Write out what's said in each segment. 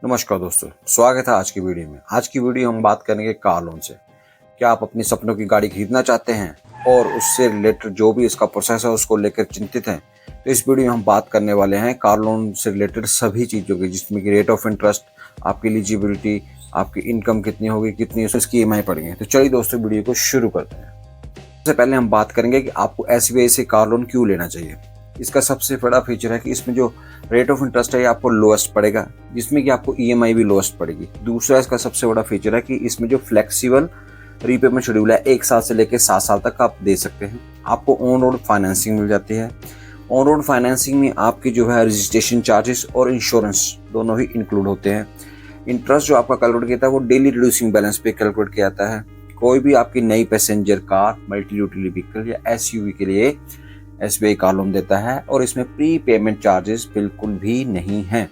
नमस्कार दोस्तों, स्वागत है आज की वीडियो में। आज की वीडियो हम बात करेंगे कार लोन से। क्या आप अपनी सपनों की गाड़ी खरीदना चाहते हैं और उससे रिलेटेड जो भी इसका प्रोसेस है उसको लेकर चिंतित हैं, तो इस वीडियो में हम बात करने वाले हैं कार लोन से रिलेटेड सभी चीज़ों की, जिसमें कि रेट ऑफ इंटरेस्ट, आपकी एलिजिबिलिटी, आपकी इनकम कितनी होगी, कितनी इसकी EMI पड़ेगी। तो चलिए दोस्तों, वीडियो को शुरू करते हैं। सबसे पहले हम बात करेंगे कि आपको SBI से कार लोन क्यों लेना चाहिए। इसका सबसे बड़ा फीचर है कि इसमें जो रेट ऑफ इंटरेस्ट है ये आपको लोएस्ट पड़ेगा, जिसमें कि आपको EMI भी लोएस्ट पड़ेगी। दूसरा इसका सबसे बड़ा फीचर है कि इसमें जो फ्लेक्सिबल रीपेमेंट शेड्यूल है 1 साल से लेकर 7 साल तक आप दे सकते हैं। आपको ऑन रोड फाइनेंसिंग मिल जाती है। ऑन रोड फाइनेंसिंग में आपकी जो है रजिस्ट्रेशन चार्जेस और इंश्योरेंस दोनों ही इंक्लूड होते हैं। इंटरेस्ट जो आपका कैलकुलेट किया था वो डेली रिड्यूसिंग बैलेंस पे कैलकुलेट किया जाता है। कोई भी आपकी नई passenger car, multi utility vehicle या SUV के लिए SBI कार लोन देता है और इसमें प्री पेमेंट चार्जेस बिल्कुल भी नहीं हैं।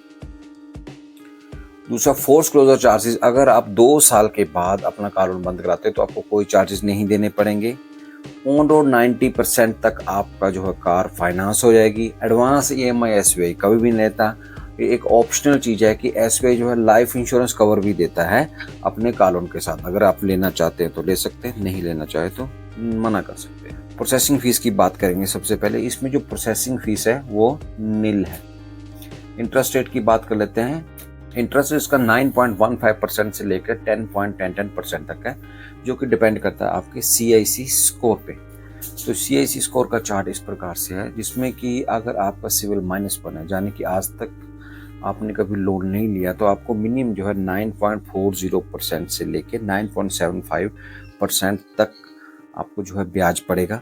दूसरा, फोर्स क्लोजर चार्जेस, अगर आप 2 साल के बाद अपना कार लोन बंद कराते हैं तो आपको कोई चार्जेस नहीं देने पड़ेंगे। ऑन रोड 90% तक आपका जो है कार फाइनेंस हो जाएगी। एडवांस EMI SBI कभी भी नहीं लेता। ये एक ऑप्शनल चीज़ है कि SBI जो है लाइफ इंश्योरेंस कवर भी देता है अपने कार लोन के साथ। अगर आप लेना चाहते हैं तो ले सकते हैं, नहीं लेना चाहे तो मना कर सकते हैं। प्रोसेसिंग फीस की बात करेंगे। सबसे पहले इसमें जो प्रोसेसिंग फीस है वो नील है। इंटरेस्ट रेट की बात कर लेते हैं। इंटरेस्ट इसका 9.15% से लेकर 10.10% तक है, जो कि डिपेंड करता है आपके CIC स्कोर पे। तो CIC स्कोर का चार्ट इस प्रकार से है, जिसमें कि अगर आपका सिविल -1 है, यानी कि आज तक आपने कभी लोन नहीं लिया, तो आपको मिनिमम जो है 9.40% से लेकर 9.75% तक आपको जो है ब्याज पड़ेगा।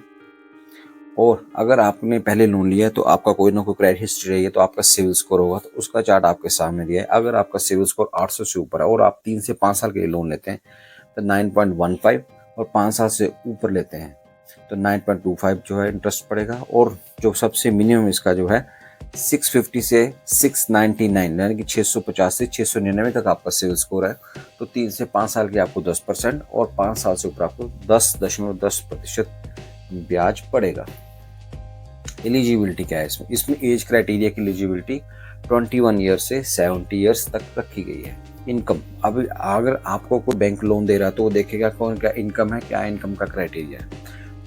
और अगर आपने पहले लोन लिया है तो आपका कोई ना कोई क्रेडिट हिस्ट्री रही है तो आपका सिविल स्कोर होगा, तो उसका चार्ट आपके सामने दिया है। अगर आपका सिविल स्कोर 800 से ऊपर है और आप 3 से 5 साल के लिए लोन लेते हैं तो 9.15, और 5 साल से ऊपर लेते हैं तो 9.25 जो है इंटरेस्ट पड़ेगा। और जो सबसे मिनिमम इसका जो है 650 से 699, यानी कि 650 से 699 तक आपका सिविल स्कोर है, तो 3 से 5 साल के आपको 10% और 5 साल से ऊपर आपको 10.10% ब्याज पड़ेगा। एलिजिबिलिटी क्या है इसमें? इसमें एज क्राइटेरिया की एलिजिबिलिटी 21 ईयर से 70 ईयर्स तक रखी गई है। इनकम, अब अगर आपको कोई बैंक लोन दे रहा है तो वो देखेगा कौन क्या इनकम है, क्या इनकम का क्राइटेरिया है।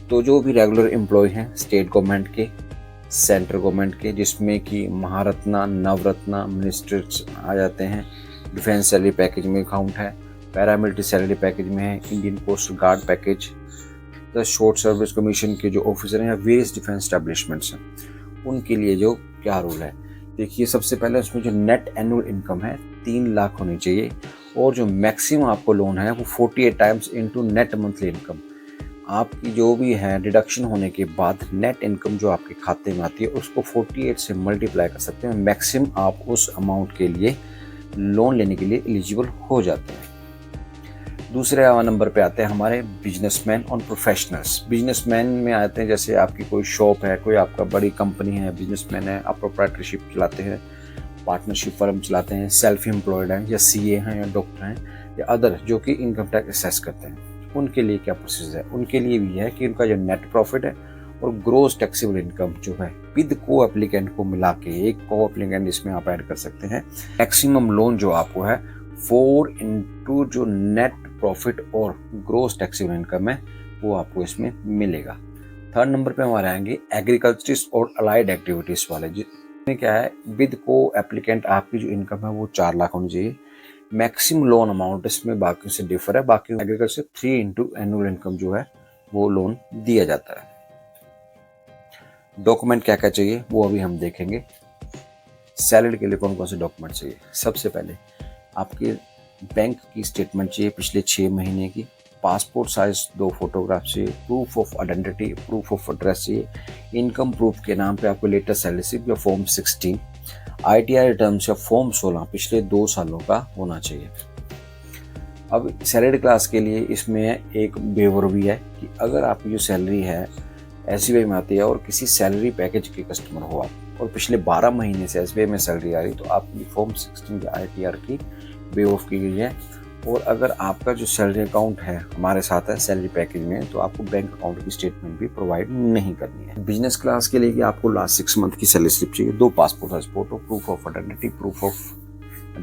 तो जो भी रेगुलर एम्प्लॉय हैं स्टेट गवर्नमेंट के, सेंट्रल गवर्नमेंट के, जिसमें कि महारत्ना, नवरत्ना, मिनिस्टर्स आ जाते हैं, डिफेंस सैलरी पैकेज में अकाउंट है, पैरामिलिट्री सैलरी पैकेज में है, Indian coast guard package, the short service commission के जो ऑफिसर हैं या वेरियस डिफेंस एस्टेब्लिशमेंट्स हैं, उनके लिए जो क्या रूल है। देखिए, सबसे पहले उसमें जो नेट एनुअल इनकम है 3 लाख होनी चाहिए, और जो मैक्सिमम आपको लोन है वो 48 times into net monthly income. आपकी जो भी है डिडक्शन होने के बाद नेट इनकम जो आपके खाते में आती है उसको 48 से मल्टीप्लाई कर सकते हैं। मैक्सिमम आप उस अमाउंट के लिए लोन लेने के लिए एलिजिबल हो जाते हैं। दूसरे नंबर पे आते हैं हमारे बिजनेसमैन और प्रोफेशनल्स। बिजनेसमैन में आते हैं जैसे आपकी कोई शॉप है, कोई आपका बड़ी कंपनी है, बिजनेसमैन है, आप प्रोप्राइटरशिप चलाते हैं, पार्टनरशिप फर्म चलाते हैं, सेल्फ एम्प्लॉयड हैं, या CA हैं, या डॉक्टर हैं, या अदर जो कि इनकम टैक्स असेस करते हैं। उनके लिए क्या प्रोसेस है? उनके लिए भी है कि उनका जो नेट प्रॉफिट है और ग्रोस टैक्सेबल इनकम जो है विद को एप्लीकेंट को मिला के, एक को एप्लीकेंट इसमें आप ऐड कर सकते हैं। मैक्सिमम लोन जो आपको है 4 इंटू जो नेट प्रॉफिट और ग्रोस टैक्सेबल इनकम है वो आपको इसमें मिलेगा। थर्ड नंबर पे हमारे आएंगे एग्रीकल्चरिस्ट और अलाइड एक्टिविटीज वाले, जिसमें क्या है विद को एप्लीकेंट आपकी जो इनकम है वो 4 लाख होनी चाहिए। मैक्सिमम लोन अमाउंट इसमें बाकी से डिफर है। बाकी एग्रीकल्चर 3 इंटू एनुअल इनकम जो है वो लोन दिया जाता है। डॉक्यूमेंट क्या क्या चाहिए वो अभी हम देखेंगे। सैलरी के लिए कौन कौन से डॉक्यूमेंट चाहिए? सबसे पहले आपके बैंक की स्टेटमेंट चाहिए पिछले 6 महीने की, पासपोर्ट साइज 2 फोटोग्राफ चाहिए, proof of identity, proof of address चाहिए, इनकम प्रूफ के नाम पे आपको लेटेस्ट सैलरी स्लिप या फॉर्म 16, ITR रिटर्न्स या फॉर्म 16 पिछले 2 सालों का होना चाहिए। अब सैलरी क्लास के लिए इसमें एक वेवर भी है कि अगर आपकी जो सैलरी है SBI में आती है और किसी सैलरी पैकेज के कस्टमर हो आप, और पिछले 12 महीने से SBI में सैलरी आ रही, तो आपकी फॉर्म 16 या ITR की वेव ऑफ की गई है। और अगर आपका जो सैलरी अकाउंट है हमारे साथ है सैलरी पैकेज में, तो आपको बैंक अकाउंट की स्टेटमेंट भी प्रोवाइड नहीं करनी है। बिजनेस क्लास के लिए कि आपको लास्ट 6 मंथ की सैलरी स्लिप चाहिए, 2 passport size photo, proof of identity, proof of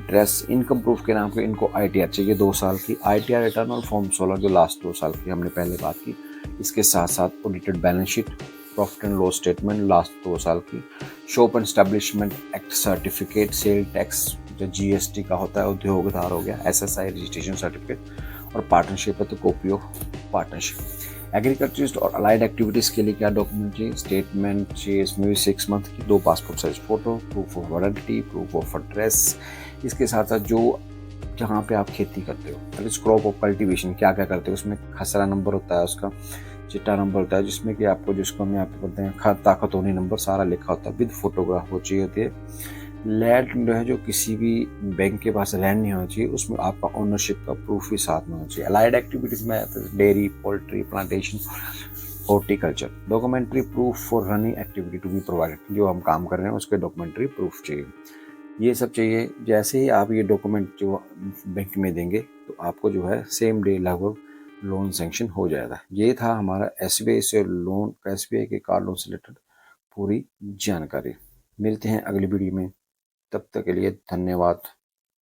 address, income proof के नाम पे इनको ITR चाहिए 2 साल की, ITR रिटर्न और फॉर्म 16 जो लास्ट 2 साल की हमने पहले बात की। इसके साथ साथ audited balance sheet, profit and loss statement last 2 साल की, shop and establishment act certificate, sale tax जो GST का होता है, उद्योगधार हो गया, SSI रजिस्ट्रेशन सर्टिफिकेट, और पार्टनरशिप है तो कॉपी ऑफ पार्टनरशिप। एग्रीकल्चरिस्ट और अलाइड एक्टिविटीज़ के लिए क्या डॉक्यूमेंट चाहिए? स्टेटमेंट चाहिए, इसमें भी 6 मंथ की, 2 passport size photo, proof of identity, proof of address. इसके साथ साथ जो जहाँ पे आप खेती करते हो, that is crop of cultivation, क्या क्या करते हो, उसमें खसरा नंबर होता है, उसका चिट्टा नंबर होता है, जिसमें कि आपको, जिसको हम यहाँ पे बोलते हैं खाद ताकत होने नंबर, सारा लिखा होता है, विद फोटोग्राफ वो चाहिए होती है। लैंड जो है, जो किसी भी बैंक के पास लैंड नहीं होना चाहिए, उसमें आपका ओनरशिप का प्रूफ भी साथ में होना चाहिए। अलाइड एक्टिविटीज़ में dairy, poultry, plantation, horticulture. Documentary proof for running activity to be provided, जो हम काम कर रहे हैं उसके डॉक्यूमेंट्री प्रूफ चाहिए। ये सब चाहिए। जैसे ही आप ये डॉक्यूमेंट जो बैंक में देंगे तो आपको जो है सेम डे लगभग लोन सेंक्शन हो जाएगा। ये था हमारा SBI से लोन, SBI के कार लोन से रिलेटेड पूरी जानकारी। मिलते हैं अगली वीडियो में, तब तक के लिए धन्यवाद।